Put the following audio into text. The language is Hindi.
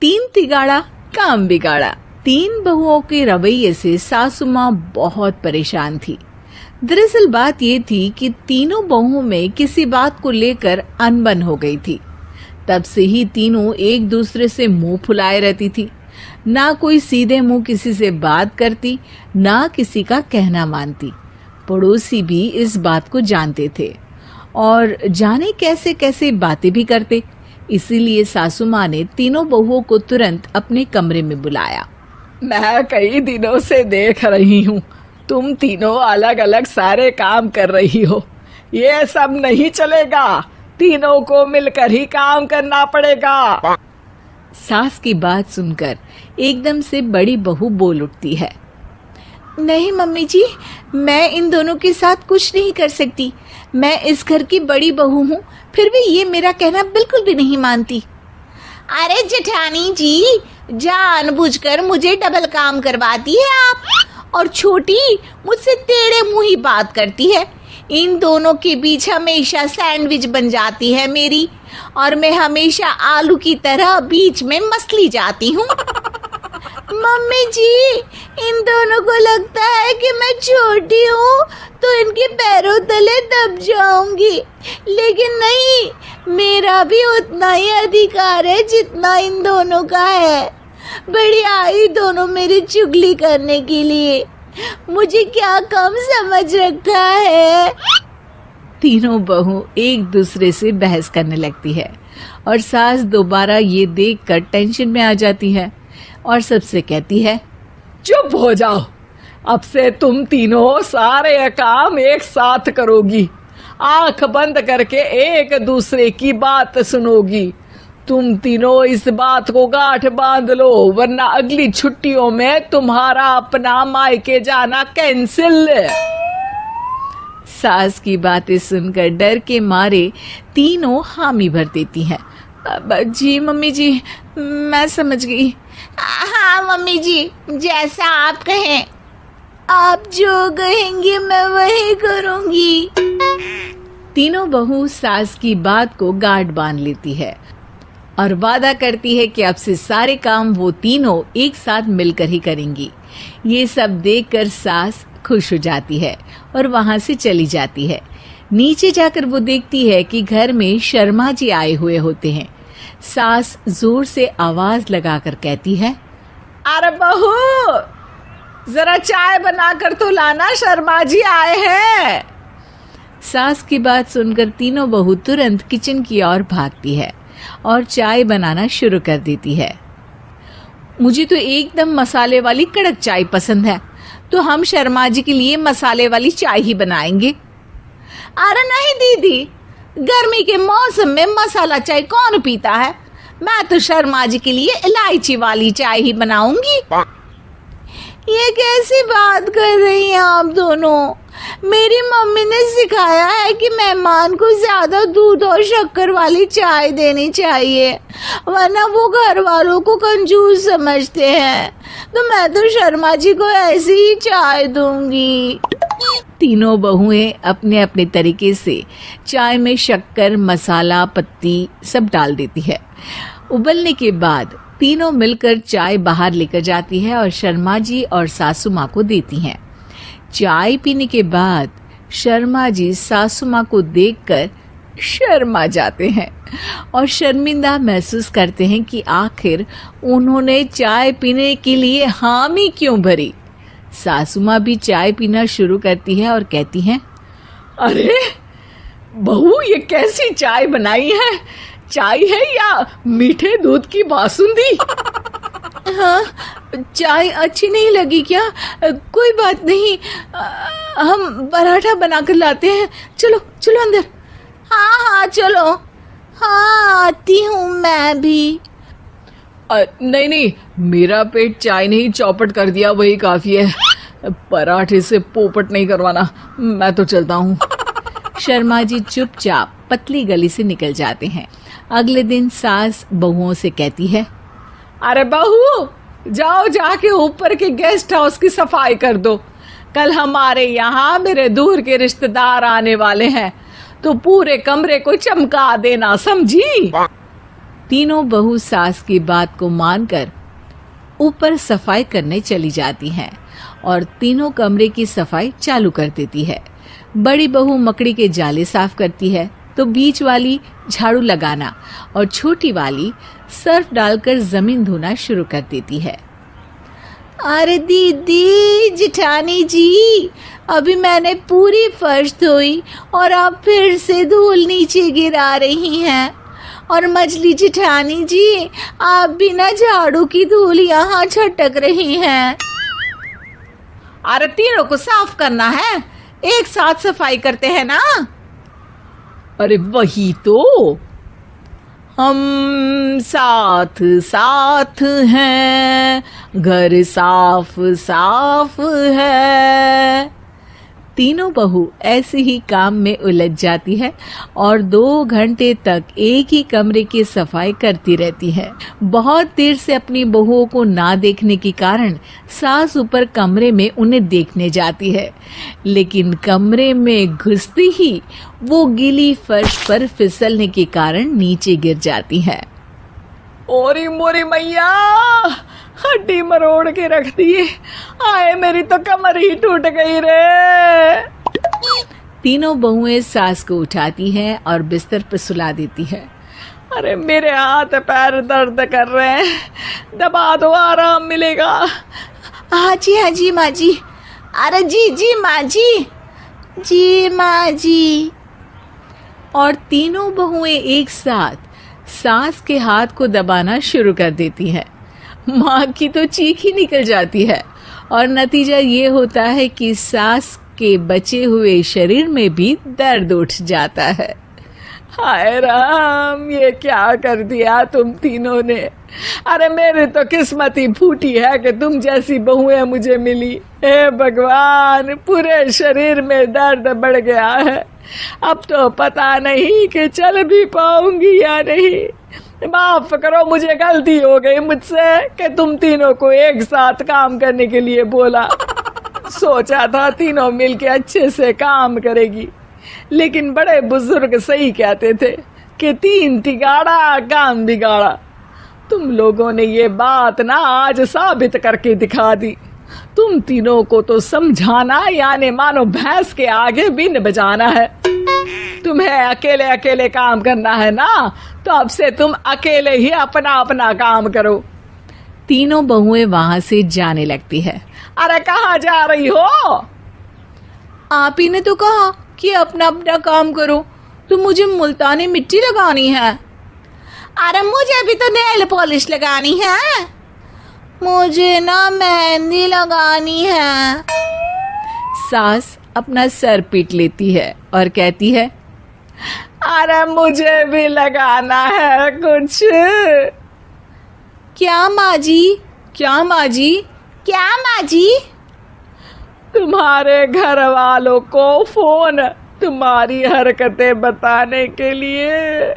तीन तिगाड़ा काम बिगाड़ा। तीन बहुओं के रवैये से सासू माँ बहुत परेशान थी। दरअसल बात ये थी कि तीनों बहुओं में किसी बात को लेकर अनबन हो गई थी। तब से ही तीनों एक दूसरे से मुंह फुलाए रहती थी। ना कोई सीधे मुंह किसी से बात करती, ना किसी का कहना मानती। पड़ोसी भी इस बात को जानते थे और जाने कैसे कैसे बातें भी करते। इसीलिए सासू माँ ने तीनों बहुओं को तुरंत अपने कमरे में बुलाया। मैं कई दिनों से देख रही हूँ, तुम तीनों अलग अलग सारे काम कर रही हो। ये सब नहीं चलेगा, तीनों को मिलकर ही काम करना पड़ेगा। सास की बात सुनकर एकदम से बड़ी बहू बोल उठती है। नहीं मम्मी जी, मैं इन दोनों के साथ कुछ नहीं कर सकती। मैं इस घर की बड़ी बहू हूँ, फिर भी ये मेरा कहना बिल्कुल भी नहीं मानती। अरे जेठानी जी, जानबूझकर मुझे डबल काम करवाती है आप, और छोटी मुझसे टेढ़े मुंह ही बात करती है। इन दोनों के बीच हमेशा सैंडविच बन जाती है मेरी, और मैं हमेशा आलू की तरह बीच में मसली जाती हूँ। मम्मी जी, इन दोनों को लगता है कि मैं छोटी हूँ तो इनके पैरों तले दब जाऊंगी, लेकिन नहीं, मेरा भी उतना ही अधिकार है जितना इन दोनों का है। बड़ी आई दोनों मेरी चुगली करने के लिए, मुझे क्या कम समझ रखा है। तीनों बहू एक दूसरे से बहस करने लगती है और सास दोबारा ये देखकर टेंशन में आ जाती है और सबसे कहती है, चुप हो जाओ, अब से तुम तीनों सारे काम एक साथ करोगी। आंख बंद करके एक दूसरे की बात सुनोगी। तुम तीनों इस बात को गांठ बांध लो, वरना अगली छुट्टियों में तुम्हारा अपना मायके जाना कैंसिल। सास की बातें सुनकर डर के मारे तीनों हामी भर देती हैं। जी मम्मी जी, मैं समझ गई। हाँ मम्मी जी, जैसा आप कहें। आप जो कहेंगे मैं वही करूंगी। तीनों बहू सास की बात को गांठ बांध लेती है और वादा करती है कि अब से सारे काम वो तीनों एक साथ मिलकर ही करेंगी। ये सब देखकर सास खुश हो जाती है और वहां से चली जाती है। नीचे जाकर वो देखती है कि घर में शर्मा जी आए हुए होते हैं। सास जोर से आवाज लगाकर कहती है, अरे बहू, जरा चाय बनाकर तो लाना, शर्मा जी आए हैं। सास की बात सुनकर तीनों बहू तुरंत किचन की ओर भागती है और चाय बनाना शुरू कर देती है। मुझे तो एकदम मसाले वाली कड़क चाय पसंद है, तो हम शर्मा जी के लिए मसाले वाली चाय ही बनाएंगे। अरे नहीं दीदी, गर्मी के मौसम में मसाला चाय कौन पीता है? मैं तो शर्मा जी के लिए इलायची वाली चाय ही बनाऊंगी। ये कैसी बात कर रही हैं आप दोनों? मेरी मम्मी ने सिखाया है कि मेहमान को ज्यादा दूध और शक्कर वाली चाय देनी चाहिए, वरना वो घर वालों को कंजूस समझते हैं। तो मैं तो शर्मा जी को ऐसी ही चाय दूंगी। तीनों बहुएं अपने अपने तरीके से चाय में शक्कर, मसाला, पत्ती सब डाल देती है। उबलने के बाद तीनों मिलकर चाय बाहर लेकर जाती है और शर्मा जी और सासू माँ को देती हैं। चाय पीने के बाद शर्मा जी सासू माँ को देखकर शर्मा जाते हैं और शर्मिंदा महसूस करते हैं कि आखिर उन्होंने चाय पीने के लिए हामी क्यों भरी। सासू माँ भी चाय पीना शुरू करती है और कहती हैं, अरे बहू, ये कैसी चाय बनाई है? चाय है या मीठे दूध की बासुंदी? हाँ, चाय अच्छी नहीं लगी क्या? कोई बात नहीं, हम पराठा बनाकर लाते हैं। चलो चलो अंदर। हाँ हाँ चलो। हाँ आती हूँ मैं भी। नहीं नहीं, मेरा पेट चाय ने ही चौपट कर दिया, वही काफी है। पराठे से पोपट नहीं करवाना, मैं तो चलता हूँ। शर्मा जी चुपचाप पतली गली से निकल जाते हैं। अगले दिन सास बहुओं से कहती है, अरे बहू, जाओ जाके ऊपर के गेस्ट हाउस की सफाई कर दो। कल हमारे यहाँ मेरे दूर के रिश्तेदार आने वाले हैं, तो पूरे कमरे को चमका देना, समझी? तीनों बहू सास की बात को मानकर ऊपर सफाई करने चली जाती हैं और तीनों कमरे की सफाई चालू कर देती है। बड़ी बहू मकड़ी के जाले साफ करती है तो बीच वाली झाड़ू लगाना और छोटी वाली सर्फ डालकर जमीन धोना शुरू कर देती है। अरे दीदी जेठानी जी, अभी मैंने पूरी फर्श धोई और आप फिर से धूल नीचे गिरा रही हैं। और मछली जेठानी जी, आप बिना झाड़ू की धूल यहाँ छटक रही हैं। अरे तीनों को साफ करना है, एक साथ सफाई करते हैं ना। अरे वही तो, हम साथ साथ हैं, घर साफ साफ है। तीनों बहू ऐसे ही काम में उलझ जाती है और 2 घंटे तक एक ही कमरे की सफाई करती रहती है। बहुत देर से अपनी बहुओं को ना देखने के कारण सास ऊपर कमरे में उन्हें देखने जाती है, लेकिन कमरे में घुसती ही वो गीली फर्श पर फिसलने के कारण नीचे गिर जाती है। ओरी मोरी मैया, हड्डी मरोड़ के रख दी। आए मेरी तो कमर ही टूट गई रे। तीनों बहुएं सास को उठाती हैं और बिस्तर पर सुला देती है। अरे मेरे हाथ पैर दर्द कर रहे हैं, दबा दो, आराम मिलेगा। हाँ जी माँ जी। अरे जी माँ जी, जी माँ जी। और तीनों बहुएं एक साथ सास के हाथ को दबाना शुरू कर देती है। माँ की तो चीख ही निकल जाती है और नतीजा ये होता है कि सास के बचे हुए शरीर में भी दर्द उठ जाता है। हाय राम, ये क्या कर दिया तुम तीनों ने। अरे मेरी तो किस्मत ही फूटी है कि तुम जैसी बहुएं मुझे मिली। हे भगवान, पूरे शरीर में दर्द बढ़ गया है। अब तो पता नहीं कि चल भी पाऊंगी या नहीं। माफ करो, मुझे गलती हो गई मुझसे कि तुम तीनों को एक साथ काम करने के लिए बोला। सोचा था तीनों मिलके अच्छे से काम करेगी, लेकिन बड़े बुजुर्ग सही कहते थे कि 3 तिगाड़ा काम बिगाड़ा। तुम लोगों ने ये बात ना आज साबित करके दिखा दी। तुम तीनों को तो समझाना यानी मानो भैंस के आगे बीन बजाना है। तुम्हें अकेले अकेले काम करना है ना, तो अब से तुम अकेले ही अपना अपना काम करो। तीनों बहुएं वहां से जाने लगती है। अरे कहाँ जा रही हो? आप ही ने तो कहा कि अपना अपना काम करो, तो मुझे मुल्तानी मिट्टी लगानी है। अरे मुझे भी तो नेल पॉलिश लगानी है, मुझे ना मेहंदी लगानी है। सास अपना सर पीट लेती है और कहती है, अरे मुझे भी लगाना है कुछ। क्या माँ जी? क्या माँ जी? क्या माँ जी? तुम्हारे घर वालों को फोन तुम्हारी हरकतें बताने के लिए।